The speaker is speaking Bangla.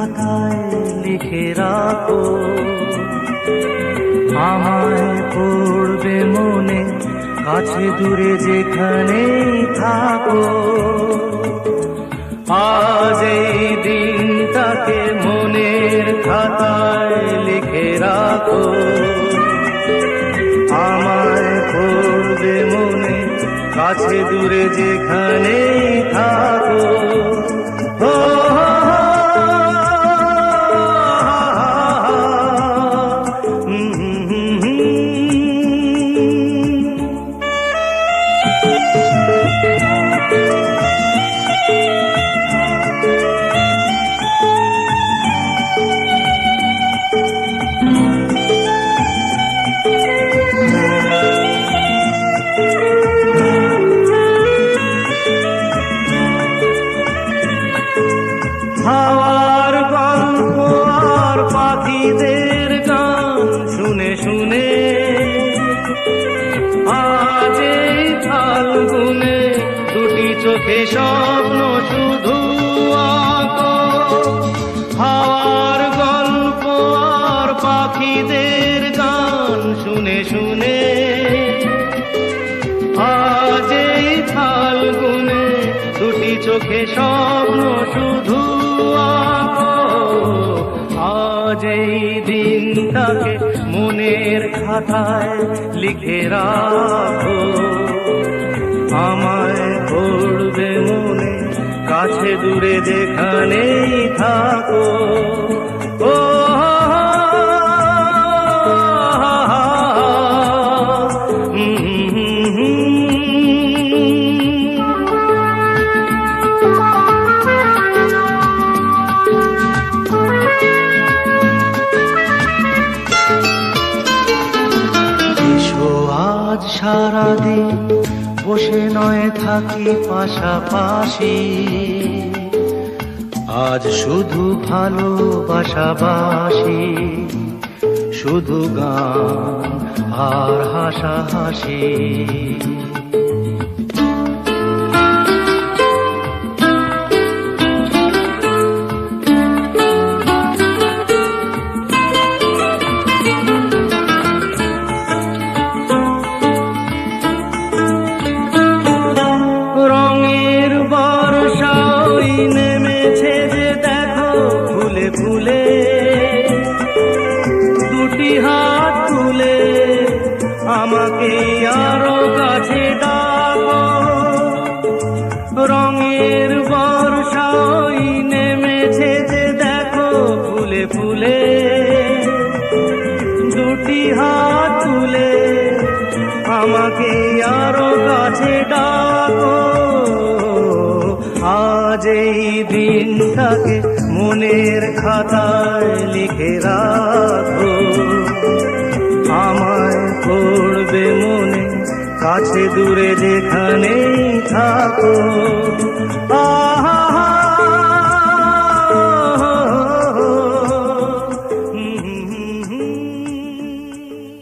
খাতায় লিখে রাখো, আমায় পড়বে মনে, কাছে দূরে যেখানেই থাকো। আজ এই দিনটাকে মনের খাতায় লিখে রাখো, আমায় পড়বে মনে, কাছে দূরে যেখানেই থাকো। হাওয়ার গল্প আর পাখিদের গান শুনে শুনে আজ এই ফাল্গুনে দুটি চোখে স্বপ্ন শুধু আঁকো। হাওয়ার গল্প আর পাখিদের গান শুনে শুনে আজ এই ফাল্গুনে দুটি চোখে স্বপ্ন শুধু আঁকো। আজ এই দিনটাকে মনের খাতায় লিখে রাখো, আমায় পড়বে মনে, কাছে দূরে যেখানেই থাকো। ও আজ সারাদিন বসে নয় থাকি পাশাপাশি, আজ শুধু ভালোবাসাবাসি, শুধু গান আর হাসাহাসি। রঙের বর্ষা ওই নেমেছে যে দেখো ফুলে ফুলে, দুটি হাত তুলে আমাকে আরো কাছে ডাকো। রঙের বর্ষা ওই নেমেছে যে দেখো ফুলে ফুলে, দুটি হাত তুলে আমাকে আরো কাছে ডাকো। আজ এই দিনটাকে মনের খাতায় লিখে রাখো, আমায় পড়বে মনে, কাছে দূরে যেখানেই থাকো।